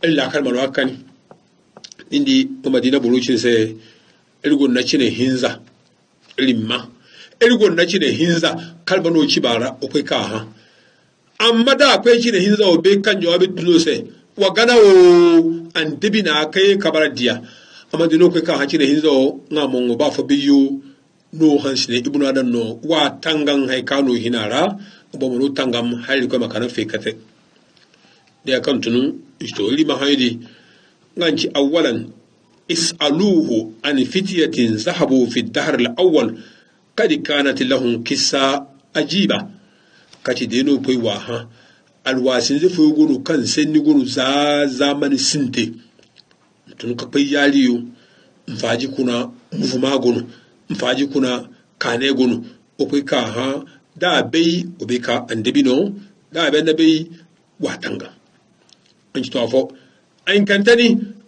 illa kalmar wakani indi madina burucin sai irgon na cine hinza limma irgon na cine hinza kalbano cibara akwai ka ha amma da akwai cine hinza o be kan jawabi duno sai wa gana o an dibina kai kabara dia amma dino kai ka ha cine hinza o ngamon ba fa biyu no hansine ibnu adan no wa tangan hay kano hinara bo mo tangam hayri ko makana fekate de kan tunu istori ma haydi nganci awalan is'aluhu an fityatin zahabu fi ad-dahr al-awwal qad kanat lahum qissa ajiba kati deno poi wa ha alwasin ze fo gonu kan senni gonu za zamani sinte tun ka poi yaliyo mfaji kuna mufuma gonu mfaji kuna kane gonu o poi ka ha da bai o be ka andebino da be na bai watanga anci to afo ain kantani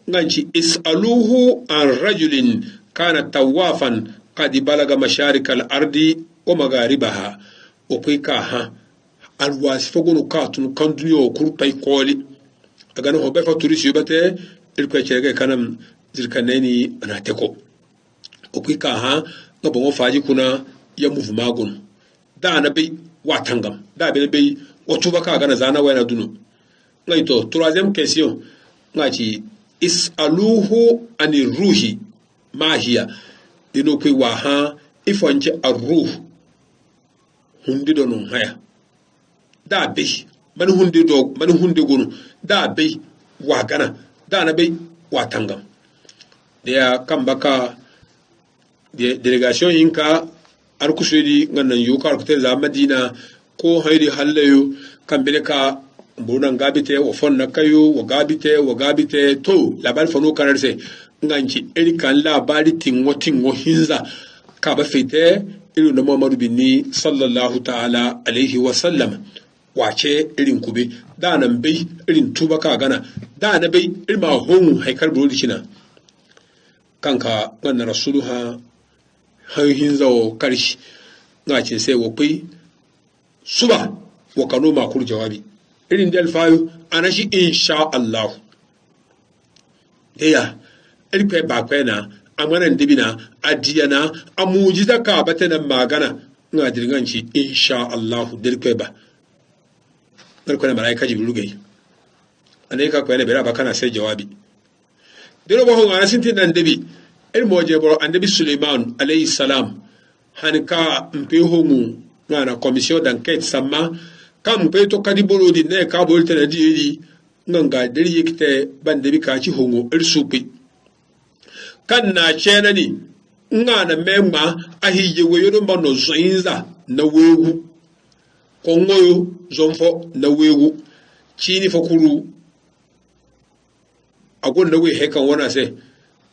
nganci is'aluhu an rajulin kana tawafan qad balaga masharik al-ardi wa magharibaha o poi ka ha alwasi fogonu katun kan duniyo kurpai koli agana ho be fa turisi yobate ilko chege kanam zirkaneni anateko o poi ka ha ngabo mo faji kuna ya muvumagun da na bai watangam da bai otuba ka gana zana wayna dunu ngai to troisième question ngati is'aluhu ani ruhi ma hiya dino kwe wa ha ifonje arruh hundi do non haya da be man hundi gonu da be wa gana da na be wa tangam dia kambaka de delegation yinka arkusudi ngannan yuka arkutel za madina ko hayri hallayo kambele ka mbunan gabite wa fonna kayo wa gabite to labari fano kararse nganci kan labari tinwo hinza ka ba fete irin da Muhammadu binni sallallahu ta'ala alaihi wa sallam wace irin kube da nan bai irin tuba ka gana da na bai irin ma homu haikar burodi kina kanka wannan rasuluha har hinza wa karshi ngacin sai wa kai suba wa kano makur jawabi irin da alfayo ana shi insha Allah ya ilfe ba na amanan dibina adiyana amujiza ka batana magana nga dirganci insha Allah dirke ba dirko na malaika jibril gai anai ka kwene bera ba kana sai jawabi diro ba hon ana sintin nan dibi il moje boro annabi Sulaiman alayhi salam hanka mpe homu na commission d'enquête sama kam pe to kadi bolodi ne ka bolte na diidi nganga deri yekte bande bi ka ci hongo el supi kan na chena ni ngana memma ahije weyo do mbano zoinza na wewu kongoyo zonfo na wewu chini fokuru agon na we hekan wana se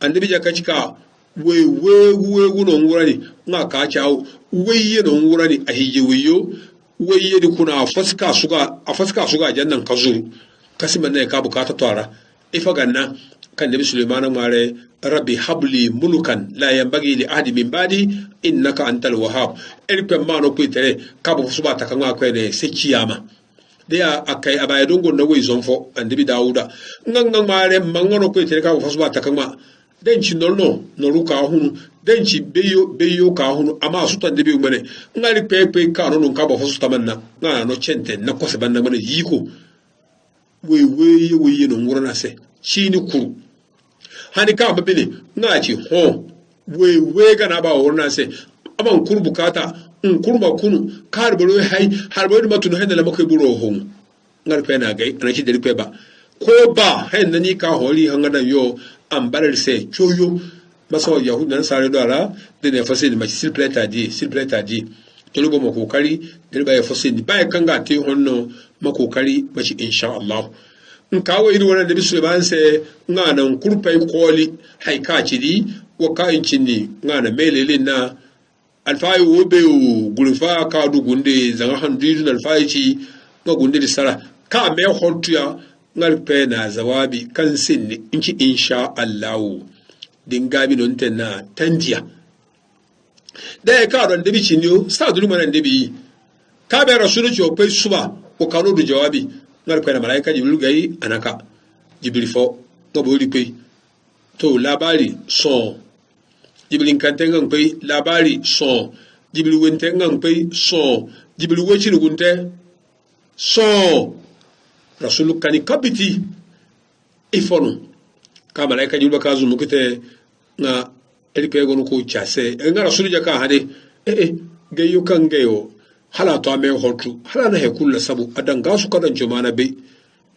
annabi jaka cika wewu no ngurani ngaka chawo weye no ngurani ahije weyo waye da kuna faska suga jannan kazuru kasiman ne ka bukata twara ifa ganna kan nabi sulaiman mare rabbi habli mulukan la yanbaghi li ahadi min badi innaka antal wahhab elpe mano ko tere ka bu suba ta kan akwe ne se kiyama dia akai abaya dongo na wei zonfo annabi dauda ngangan mare mangono ko tere ka bu suba ta kan ma denci no ruka hunu denci beyo ka hunu ama suta de be ngane ngari pepe ka no ka ba fasu tamanna na no chente na ko se banna ngane yiko we no ngurana se chini kuru hani ka ba bele ngaci ho we ga na ba wurna se aban kuru bukata kurba kunu kar bolo hay har bolo matun henda la makai buro hon ngari pe na gai ana ci de pe ba ko ba hen ni ka holi hangada yo ambarer se choyo maso yahud nan sare do ala de ne fase ni ma s'il plaît à dire to lugo mako kari de ba ya fase ni ba kanga te honno mako kari ba ci insha Allah in kawo iri wannan da bisu ban se ngana kurpai koli haika ci di wa ka incin ni ngana melele na alfai wo be gulfa ka du gunde zanga handu alfai ci ga gunde di sara ka me hontuya ngarpe na zawabi kan sinni inci insha Allah dingabi non tenna tandiya da ka don debi cinyo sa dulu manan debi ka be rasulu jo pe suba ko kanu du jawabi ngarpe na malaika jibril gai anaka jibril fo nga bori pe to labari son jibril kantengan pe labari son jibril wentengan pe son jibril wechini gunte son rasulu kani kabiti ifono ka malaika julba ka zumu kite nga elpe gonu ko chase nga rasulu jaka hade geyo kan geyo hala to ame hotu hala na hekulla sabu adanga su kadan jomana be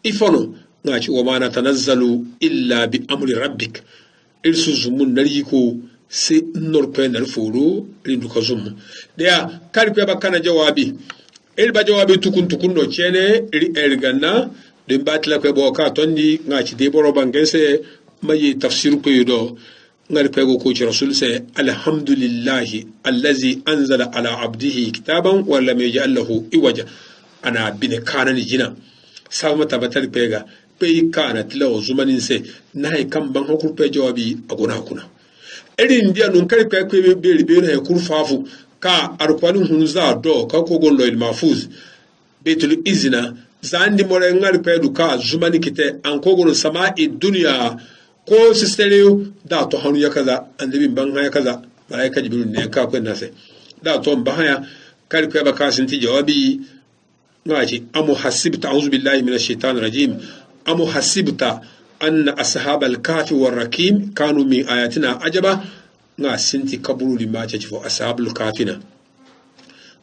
ifono nga ci wa mana tanazzalu illa bi amri rabbik irsu zumun nariko se norpe nar foro rindu ka zumu dia karpe bakana jawabi ba jawabi tukun no chene ganna de batla ko boka tondi nga ci de boro bangense mayi tafsir ko yudo ngar pego ko ci rasul se alhamdulillahi allazi anzala ala abdihi kitaban wa lam yaj'al lahu iwaja ana bin kana ni jina sama tabatar pega pe kana tilawo zumanin se nayi kan ban hakul pe jawabi agona kuna erin dia nun kar pe ko be na kurfafu ka arkwalin hunza do ka ko gollo il mafuz betul izina zandi more ngar pe du ka zumani kite an ko gollo sama'i dunya ko sistereo da to hanu ya kaza annabi ban haya kaza malaika jibril ne ka ko nase da to ban haya kar ko ba ka sinti jawabi ngaji amu hasibta a'udhu billahi minash shaitanir rajim amu hasibta anna ashabal kafi war rakim kanu min ayatina ajaba nga sinti kaburu lima cha fo ashabul kafina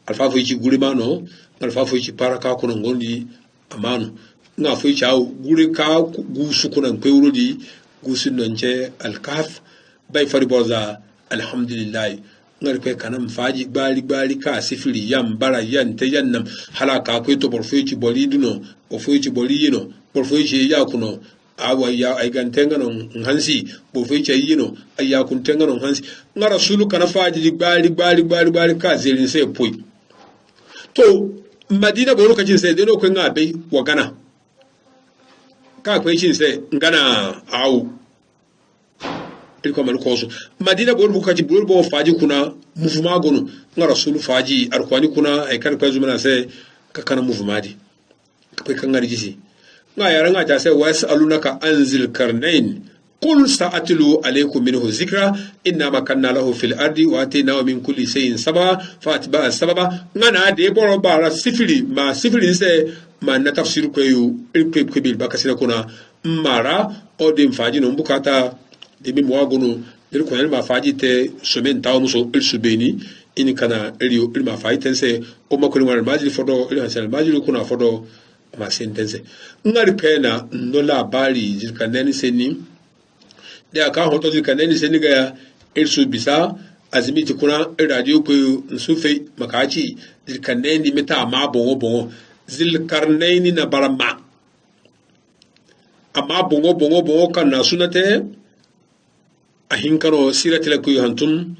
alfa fo ci gulimano alfa fo ci paraka ko ngondi amanu nga fo ci aw guri ka gusu kunan pewrodi gusun nonje alkaf bay fari boza alhamdulillah ngar pe kanam faji bali ka sifili yam bara yan te yannam halaka ko to borfo ci boliduno o fo ci bolino borfo ci yakuno awa ya ay gantenga non hansi bo fe ci yino ay ya kun tenga non hansi ngara sulu kana faji bali ka zelin se poi to madina bo lokacin sai dai lokacin ngabe wa gana ka kwai cin sai ngana awu ilko man koso madina bo lokacin bo faji kuna mufuma gono ngara sulu faji arkwani kuna ay kan kwa zumana sai ka kana mufumadi kai kan ngari jisi nga yaran ta sai wasalunaka anzil karnain qul sa'atlu alaykum minhu zikra inna makanna lahu fil ardi wa atina min kulli shay'in sababa fatba sababa ngana de boro bara sifili se ma na tafsir ko yu ilpe ko bil bakasina kuna mara o de faji no bukata de mi moagono de ko ma faji te somen taw muso il subeni in kana elio il ma faji tense o makoni wal majli fodo il hasan majli kuna fodo ma sentense ngari pena no labari jirkaneni seni da aka hoto jirkaneni seni ga irsu bisa azimiti kuna radio ko nsufe makachi jirkaneni meta ma bongo zilkarnaini na barama amma bongo kan na sunate ahinkaro siratila ko hantun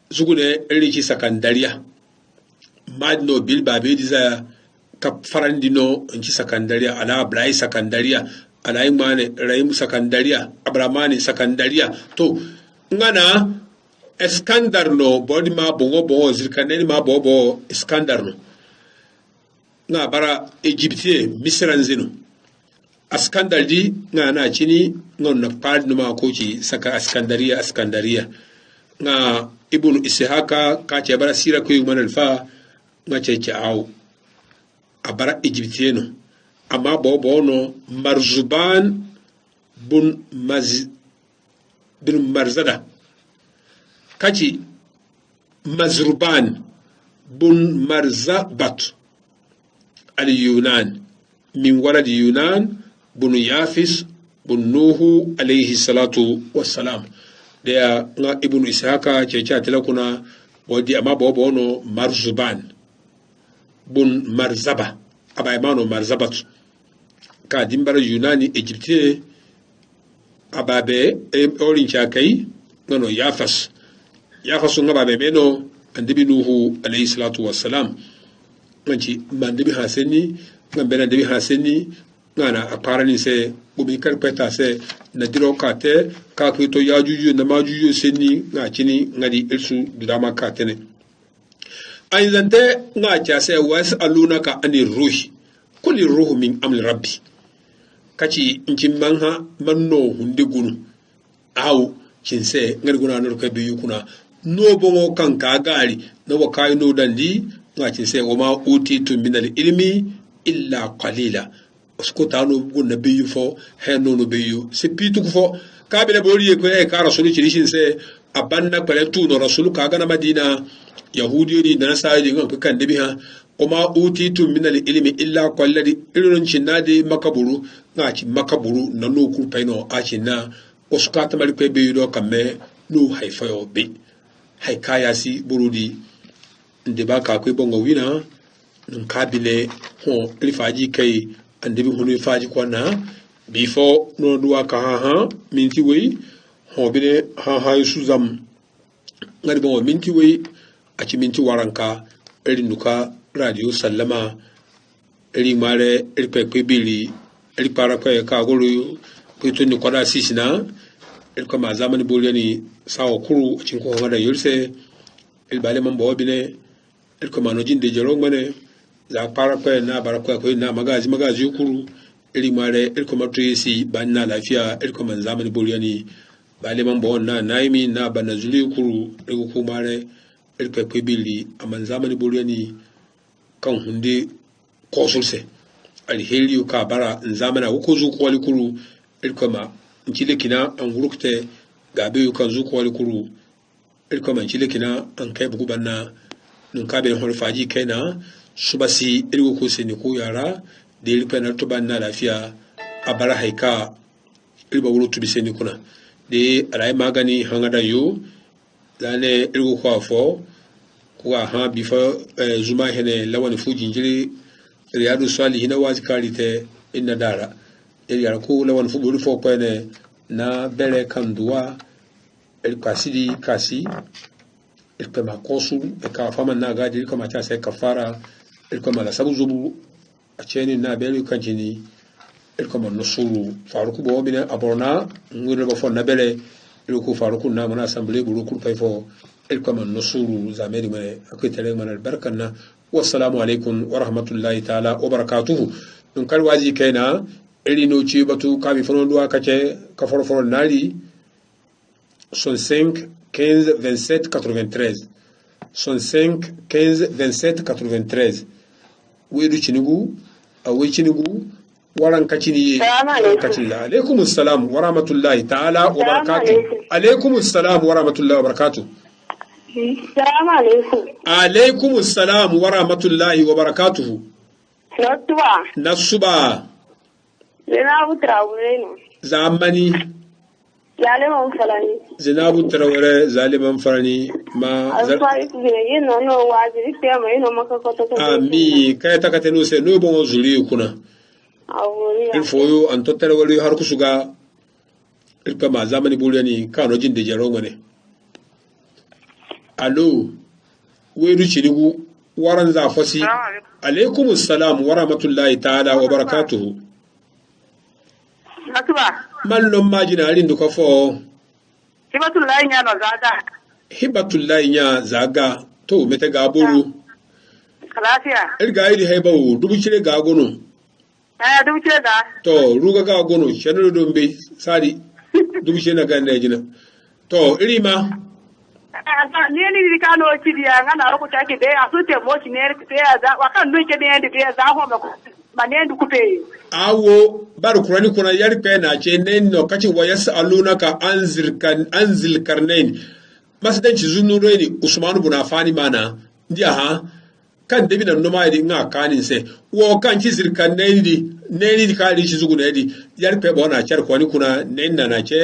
zugune iriki sakandaria madno bilbabe diza ka farandino nci sakandaria ala abrai sakandaria ala imane raim sakandaria abramani sakandaria to ngana iskandar no bodi ma bongo zirkaneni ma bobo iskandar no nga bara egyptie misran zino askandar di ngana chini ngon na pad no ma ko ci saka askandaria nga ibnu ishaka ka ce bara sira ko yuman alfa nga ce aw abara egyptieno amma bobo no marzuban bin marzada kaci mazruban bin marzabat al-yunan min walad yunan bin yafis bin nuhu alayhi salatu wassalam da nga ibnu ishaka ce tilakuna wadi amma bobo no marzuban bun marzaba abaymano marzabat ka dimbar yunani egypte ababe orin chakai nono yafas ngababe meno andibi nuhu alayhi salatu wassalam manci mandibi haseni ngambena dibi haseni ngana aparani se bubi karpeta se na diro kate ka ko to yajuju na majuju seni ngachini ngadi ilsu didama katene aizante nga cha sai wasalunaka anir ruhi kulli ruhu min amri rabbi kaci incin manha manno hunde gunu aw cinse ngari guna no ko be yukuna no bongo kan ka gari no wakai no dandi nga cinse o ma utitu min al ilmi illa qalila usko tano gunna be yufo he no no be yu se pitu fo ka be le bori ko e ka rasulu cinse abanna pale tu no rasulu ka gana madina yahudi ni da nasara di ngan kan debi ha kuma utitu min al ilmi illa qalladi irin cinnade makaburu nga ci makaburu na no ku paino a cinna uska ta mari pe be yudo kamme no haifayo be haikaya si burudi inde ba ka ko bongo wina nun kabile ho lifaji kai ande bi hunu faji kwana before no duwa ka ha minti wei ho bine ha suzam ngari bongo minti wei a ci minti waranka irin duka radio sallama iri mare iri pepe bili iri para kwe ka golu pito ni kwada sisina iri kama zamani boliani sawa kuru a cinko hangada yurse iri bale mambo wabine iri kama nojin de jarong mane za para kwe na bara kwe na magazi kuru iri mare iri kama tuyesi bani na lafiya iri kama zamani boliani bale mambo na naimi na bana zuli kuru iri kumare iri pepe bili aman zamani boliani kan hunde kosulse alheri ka bara nzamana wuko zuko wali kuru ilkoma nkile kina an gurukte gabe kan zuko wali kuru ilkoma nkile kina an kai bugu banna nun ka be hol faji kaina subasi ilgo ko seni ko yara de ilpa na to banna lafiya abara haika ilba wuro tubi seni kuna de alai magani hangada yo dane ilgo ko afo kuwa ha bifa zuma hene lawani fuji jiri riyadu salihina wazi karite inna dara yara ko lawani fu buri fo pene na bere kanduwa el kasi el kama kosu e ka fama na gaji el kama ta sai kafara el kama la sabu zubu a ceni na bere kanjini el kama nusuru faruku bo bina aborna ngure ba fo na bere el ko faruku na mana assembly buru kur pay fo إلكم النصور زامير من أكيد من البركة والسلام عليكم ورحمة الله تعالى وبركاته نكال واجي كينا إلي نوتي باتو كامي فنون دوا كفر فرون نالي 65 15 27 93 65 15 27 93 ويدو تشنغو أو تشنغو وران كاتشيني كاتشيلا عليكم السلام ورحمة الله تعالى وبركاته عليكم السلام ورحمة الله وبركاته السلام عليكم. عليكم السلام ورحمة الله وبركاته. نصبا. زنابو تراورين. زامني. زالم أنفرني. زنابو تراوري زالم أنفرني ما. أنفرني زين نو واجري كيما ينو ما كنت. آمين كي تكتنو سنو بون زولي كنا. أولي. الفويو أن تتراوري هاركسوغا. الكما زامني بولياني كانوا جند جرونغني. Allo, wedu chinigu waran za fasi. Alaikum assalam wa rahmatullahi ta'ala wa barakatuhu. Natuba. Mallon majina alin duka fo. Hibatullahi nya no zaga. Hibatullahi nya zaga. To mete gaburu. Lafiya. Irga iri haibawu dubu cire ga gono. Dubu cire ga. To ruga ga gono shanu dombe sari dubu cire na ga jina. To iri ma neni kano chidia ngana roko chake be asute mochi neri pe za wakan nuke ne de za ho manendu kupe awo bar kurani kuna yari pe na che nen no kachi wayasaluna ka anzil karnain masdan ci zunu reni usman ibn afani mana dia ha kan debi na noma idi nga kanin se wo kan ci zirkarnain di neni di kali ci zugu ne di yari pe bona char kwani kuna nen na che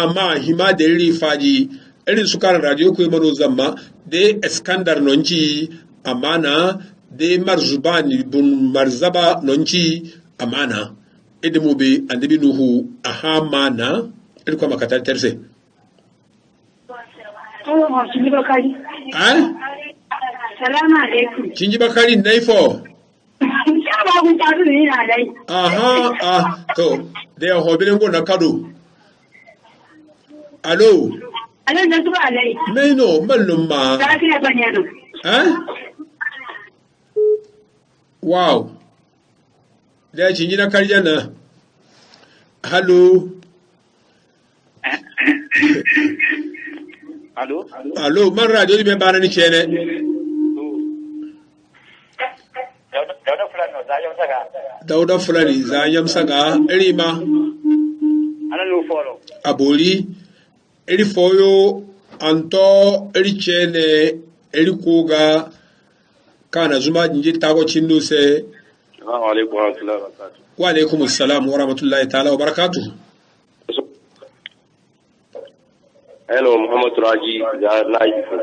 amma hima de ri faji irin su kan radio ko mano zamma de Iskandar nonci amana de Marzubani bun Marzaba nonci amana edemo be annabi nuhu ahamana irin ko makatar terse Salamu alaikum. Kinji bakari naifo aha to de hobilen go na kado allo Alan da zuwa alai. Meno mallum ma. Lafiya banyano. Wow. Da cinji na karya na. hallo allo man radio be bana ni kene dauda fulani za yam saga rima ana no folo aboli eri foyo anto eri chene eri koga kana zuma nje tago chindo se assalamu alaikum wa rahmatullahi wa barakatuh wa alaikum assalam wa rahmatullahi ta'ala wa barakatuh hello muhammad raji ya live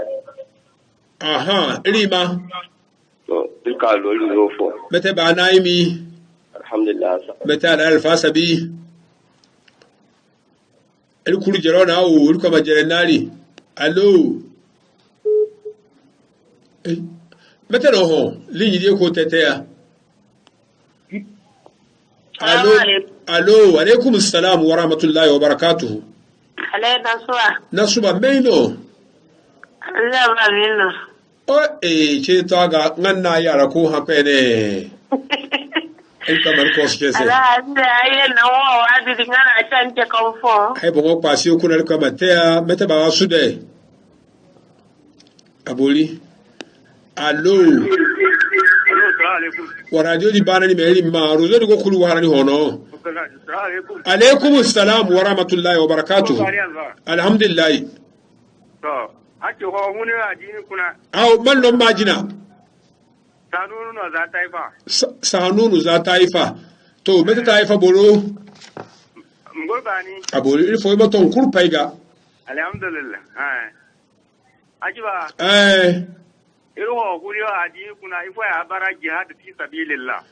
aha rima to dilka lo fo mete ba naimi alhamdulillah mete ala alfasabi eri kuru jerona o eri ko majerenari allo mete no ho linyi die ko tetea allo alaikum assalam wa rahmatullahi wa barakatuh nasuba meino o ce ta ga nganna yara ko ha pene kamar ko suke sai ai bon ko pasi ko na ko matea meta ba su de aboli allo wa radio di bana ni meri ma rozo di ko kulu wa ni hono alaikum assalam wa rahmatullahi wa barakatuh alhamdulillah to ake ho muni ajini kuna aw man lo majina sanunu za taifa sanunu za taifa to meta taifa boro ngolbani abori il faut ma ton kur paiga alhamdulillah ajiba iru ho kuri ajini kuna ifo ya bara jihad fi sabilillah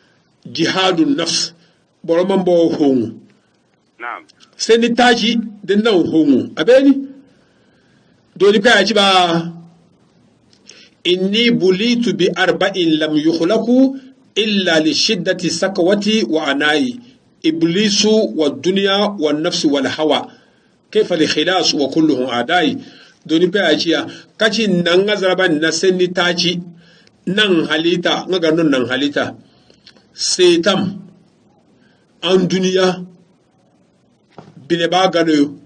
jihadun nafs boro man bo hongu na'am seni taji den nan hongu abeni doni ka ya ci ba inni bulitu bi arba'in lam yukhlaqu illa li shiddati sakwati wa anai iblisu wa dunya wa nafsi wal hawa kayfa li khilas wa kulluhum adai doni ka ya ci ya kaci nan ngazaraban na seni taji nan halita ngaga non nan halita setam an duniya bine ba gano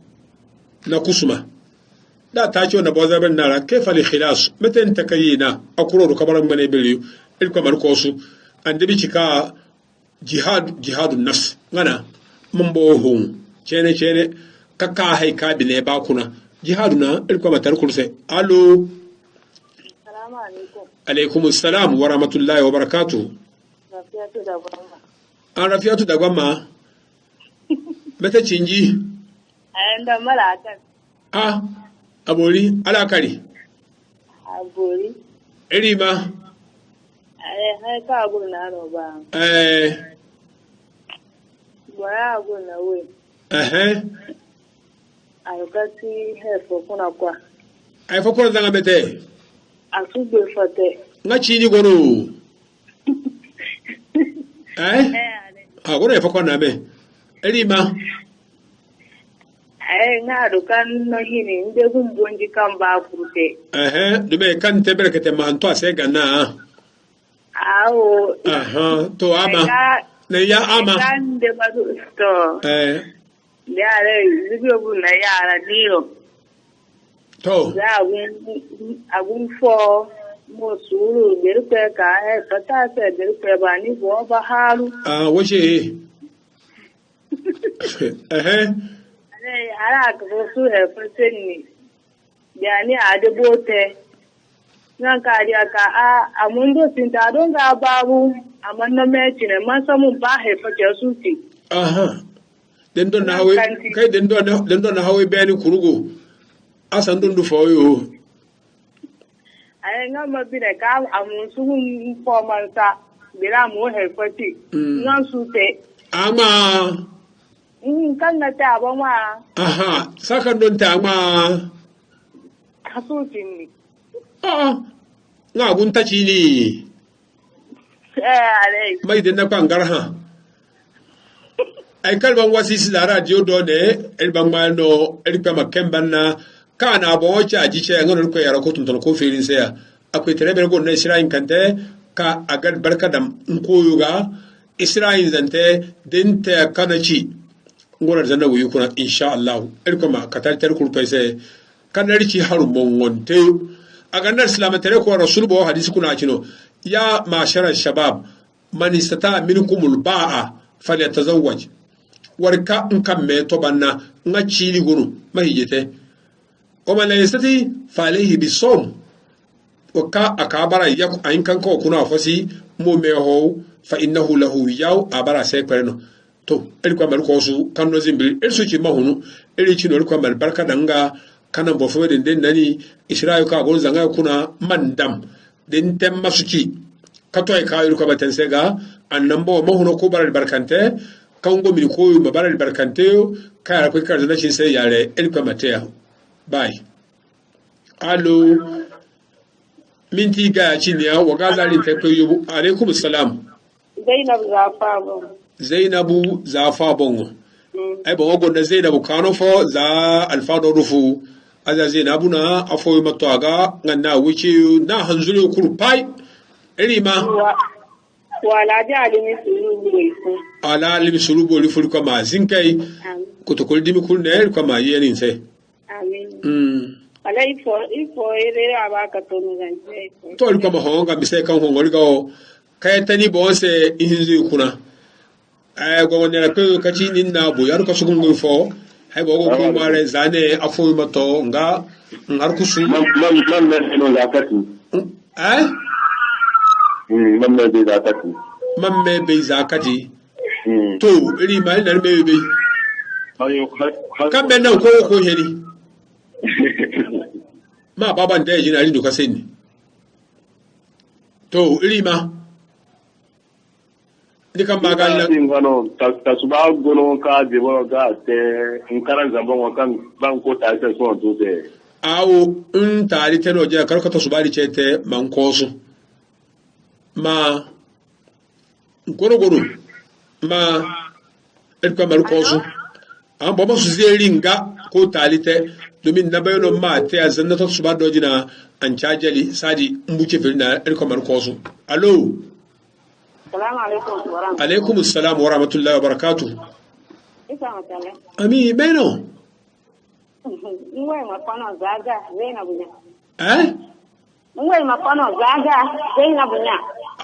na kusuma da ta ce wanda ba zaben nara kaifa li khilas meten takayina akuro kamar mane bele il kamar kosu an dabi cika jihadun nafs ngana mun bo hon cene kaka hay ka bine ba kuna jihaduna il kamar tar kurse allo assalamu alaikum alaikum assalam wa rahmatullahi wa barakatuh rafiyatu da gwamma mata cinji da malakan abori alakari abori erima hai ka agun na roba bora agun na we alukasi hefo kuna kwa ai fa kuna zanga mete asugbe fote nga chini goro goro fa kuna me erima nga dukan no hini ndegu mbonji kamba kurute dume kan teberkete manto asega na to ama ne ya ama kan de badu to ya le zigobu na yara niyo to ya agun fo mo suru berpe ka kata se berpe bani bo baharu waje ara ka su he faseni yani adebote nan ka dia ka amundo sinta don ga babu amanna me tine man samu ba he fa ke suti den don na hawe kai den don na hawe beni kurugo asan don du foyo ai ngama bi de ka amun su ko man sa bira mu he fati nan sute ama kan na ta ba ma sakan don ta ma kasutin ni nga gun ta ci ni alai mai da na kwangar ha ai kalban wasisi da radio do ne elban ma no elpa makemban na kana bo cha ji che ngol ko yara ko tun ko ferin sai akwai tare ber go na isra'in kante ka agar barka da koyo ga isra'in zante din ta kana ci ngora zanna wuyu kuna insha Allah irkama katar tar kurpai sai kanarci haru mongonte aga nar islam tare ko rasul bo hadisi kuna kino ya mashara shabab man istata minkumul ba'a falyatazawwaj warka in kan me to banna nga chili gunu mahijete o man la yastati fa alayhi bisawm o ka akabara yak ayin kan ko kuna fasi mo me ho fa innahu lahu yaw abara sai kwerno to el ko mal ko su kan no zimbil el su ci mahunu el ci no ko mal barka danga kana bo fo den nani isra'il ka gon zanga kuna mandam den temma suci kato ay kayul ko baten sega annan bo mahunu ko baral barkante kan go mi ko ma baral barkante kaya ko kar da cin sai yare el ko matea bye allo minti ga cin ya wa gazali ta ko yubu alaikum assalam Zainabu Zafa Bongo. Ai bongo gonda Zainabu kano fo za alfado rufu. Aza Zainabu na afo matwaga nganna wichi na hanzule kurpai. Elima. Wala ja alimi sulubu ifu. Ala alimi sulubu ifu kwa mazinkai. Kutokoli dimi kulne kwa mayeni nse. Amin. Ala ifo ere abaka tonu ganse. To kwa mahonga miseka hongo liga kayatani bonse ihinzu kuna. Go ne ko kaci nin na bo yar ko sugun go fo hay bo go ko mare zane afo mato nga ngar ku su man no zakati man me be zakati man me be zakati to iri mal nar me be kan ben nan ko heri ma baban da jina ri do ka sen to iri ma dikan magana ngano tasuba gono ka debo ga te nkaran zambon kan ban ko ta ta so to te awo tari teno je karka tasuba ri chete man kosu ma goro ma edka mar kosu an baba su zeringa ko talite domin na bayano ma te azanna tasuba dojina an chajali sadi mbuche filna edka mar kosu allo Assalamu alaikum wa rahmatullahi. Alaikum assalam wa rahmatullahi wa barakatuh. Isa matala. Ami beno. Ngwe makono zaga Zainabu nya. Ngwe makono zaga Zainabu nya.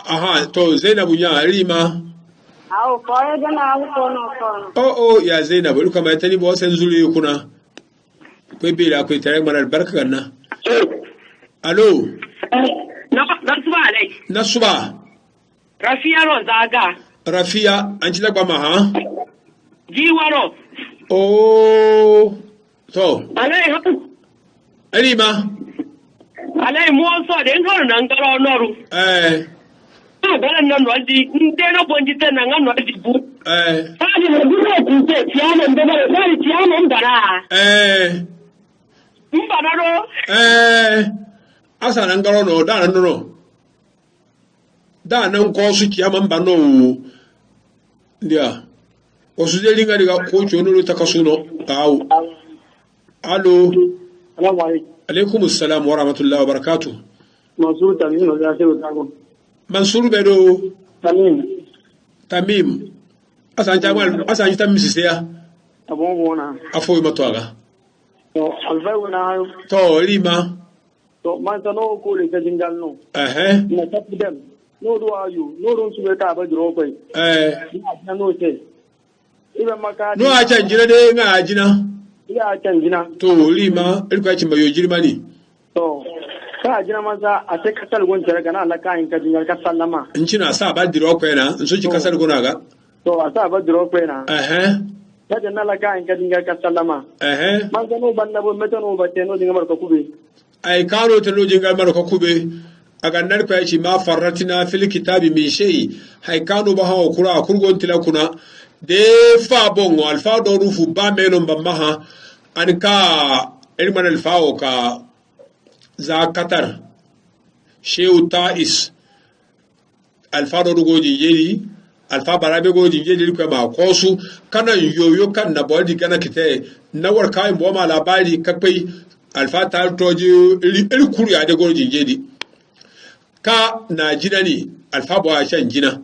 Aha, to Zainabu nya rima. Au koyo jana au kono. Oh ya Zainabu luka mai tani bo sen zuli kuna. Kwe bila kwe tare mana barka ganna. Allo. Nasuba alai. Nasuba. Rafia ro zaga. Rafia anjila gba ma ha. Jiwaro. Oh. To. Alai ha. Rima. Alai mo so de ngoro nan garo noru. Bala nan wadi ndeno bonji tena ngan wadi bu. Ani mo buko kunte tiamo ndebale bali tiamo mbara. Mbara ro. Asa nan garo no da nan no. Da nan ko su tiamo mbano. Ndia. Wasu je linga diga ko chono ta kasuno. Tawo. Allo. Assalamu alaikum. Alaikum assalam wa rahmatullahi wa barakatuh. Mansur Tamim no ya sewo tago. Mansur bedo Tamim. Asa jamal asa jita misisia. Abon wona. Afo matwaga. To alfa wona to lima. To man tano ko le kajingal no. Na tapidem. No do ayu, no don subeta ba dro koy. Na no te. Ibe maka. No a canjina de nga ajina. Ya canjina. To lima ilko ci mayo jirmani. To ka jina maza a sai kasar gon tare kana Allah ka in ka jingal ka sallama. In cina sa ba diro koy na in so ci kasar gona ga. To a sa ba diro koy na. Ta janna la ka in ka jingal ka sallama. Man ga no banda bo metano ba te no jingal mar ka kube. Ai karo te no jingal mar ka kube. Aga nar ko ci ma farratina fil kitabi min shay. Hay kanu ba hawo kura kurgon tilakuna. De fa bongo alfa do rufu ba meno mbamaha anka ilman alfao ka za Qatar Shehu Ta'is alfa do goji yeri alfa barabe goji yeri ko ma kosu kana yoyo kan na bodi kana kite na war kai bo ma labari kakai alfa ta toji il kuri ade goji yeri ka na jina ni alfa bo a shan jina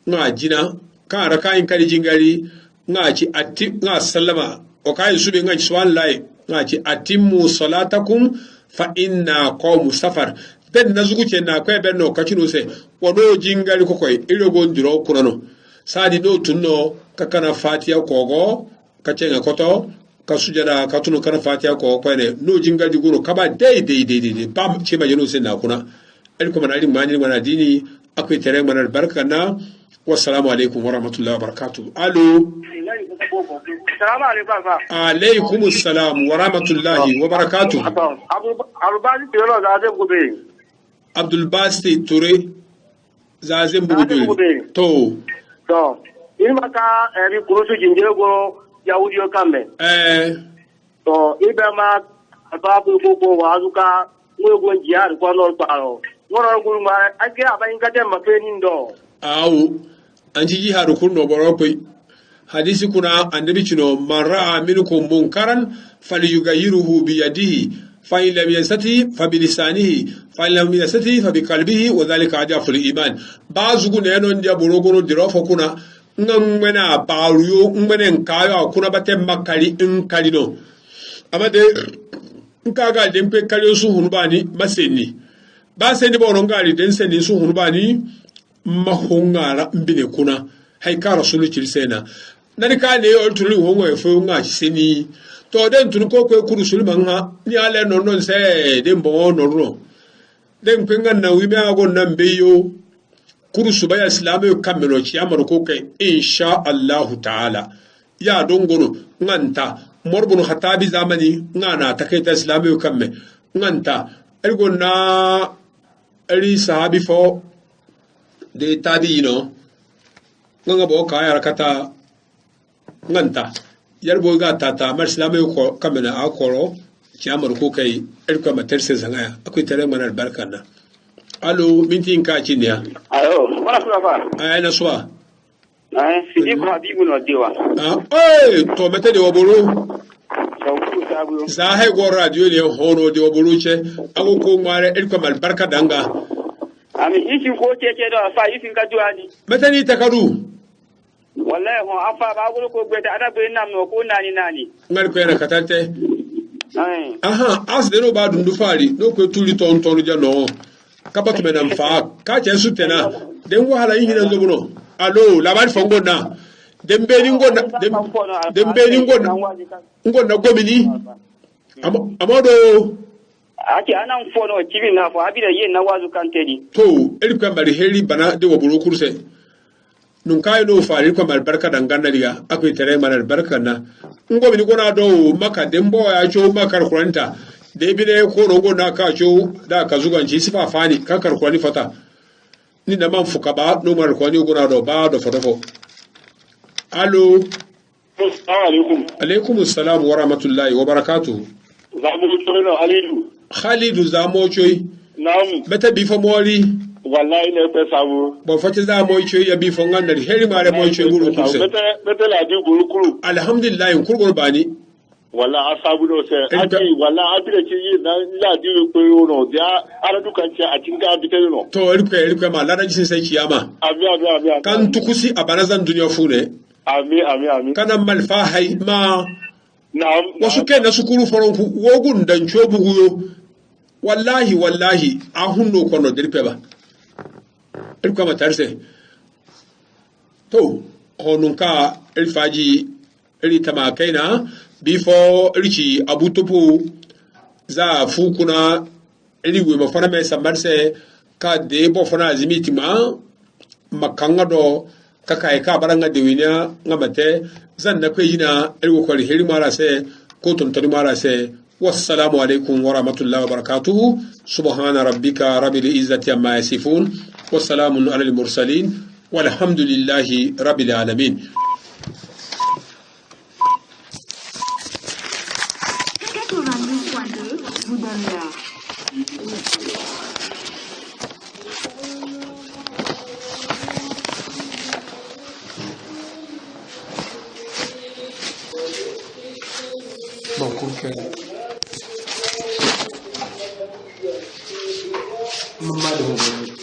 na jina kan raka in kari jingari ngaci atti nga sallama o kai subi ngaci subhanallahi ngaci atimmu salatakum fa inna qawmu safar ben nazugu ce na kwe ben no kachino se wodo jingali ko koy ilogo ndiro kunano sadi no tunno kakana fatiya kogo kacenga koto kasujada katuno kana fatiya ko ne no jingali guro kaba dai bam ce ma jeno se na kuna el ko manali mani mana dini akwai tare mana barka na wassalamu alaikum wa rahmatullahi wa barakatuh alo alaikum assalam wa rahmatullahi wa barakatuh Abdul Basti Touré Zazem Bugudul to ilma ka ri kurusu jinjego yahudi kambe to ibema ababu ko wazuka ngo njiar ko no paro ngoro guruma ake abayin kate mapeni ndo awu anji jihar kunno borokoy hadisi kuna annabi cino man ra'a minkum munkaran falyughayyiruhu bi yadihi fa in lam yastati fa bi lisanihi fa in lam yastati fa bi qalbihi wa dhalika ajafu al-iman bazugu ne non dia borogono dirofo kuna ngmena baruyo ngmenen kayo kuna bate makali in kalino amade nkaga dempe kalio su hunbani maseni baseni borongali den seni su hunbani mahongara mbine kuna haika rasulu chilisena nani ka ne yo tulu hongo e fo nga seni to den tunu ko ko kuru sulmanga ni ale no non se den bo no no den penga na wi me ago nan beyo kuru subaya islamu kamelo ci amaro ko kai insha Allah ta'ala ya dongono nganta morbunu khatabi zamani ngana takaita islamu kamme nganta ergo na eri sahabi fo de tabiino nganga bo ka yara kata nganta yarbo ga tata mar islamu ko kamena akoro ci amaro ko kai ergo materse zangaya akwai tare manar barkana allo mintin ka cinya allo wala sura fa ay na swa sidi ko habibu no diwa to mete de wobolo za hay go radio ne hono de wobolo che ago ko mare elko mal barka danga ami isi ko che da fa isi ka juani mete ni takaru wallahi ho afa ba go ko gbe da be nam no ko nani ngal ko yana katante aha as de no ba dundu fari no ko tuli ton ja no kabatu menam fa ka ce su tena den wahala yin hinan zobuno allo labari fongo na dembe ni ngona gomini amodo ake anan fono kibi na fo abida yin na wazu kantedi to eri kan bari heri bana de woburo kurse nun kai no fari ko mal barka dangana diga akwai tare manar barka na ngomini gona do maka dembo ya cho makar kuranta da bi ne ko rogo na ka cho da ka zuganci sifa fani kan karkwani fata ni da man fuka ba no mar kwani gona do ba do fotofo allo assalamu alaikum assalam wa rahmatullahi wa barakatuh zamu tsoro Khalidu zamo choi nam beta bi fo mori wallahi ne pe sabu bo fati zamo choi ya bi fo ngandari heri mare mo choi guru kurse beta la di guru alhamdulillah kurgor bani wala asabu do se aji wala abire ci yi na la di ko no dia ara du kan ci a tinga abite no to erko ma la daji sai kiyama abi kan tukusi a barazan duniya fune ami kana malfa hay ma na'am wasu kai na sukuru faron ku wogun dan chobu guyo wallahi ahunno kono dirpe ba erko ma tarse to honunka elfaji eri tamakaina before richi abutopo za fukuna eliwe mafana me samarse ka de bo fana azimiti ma makanga do kaka ka baranga de winya ngamate zan na kwejina elwo kwali heri mara se ko tontoni mara se wassalamu alaikum wa rahmatullahi wa barakatuh subhana rabbika rabbil izzati amma yasifun wassalamun alal mursalin walhamdulillahi rabbil alamin. Bon, cool. Maman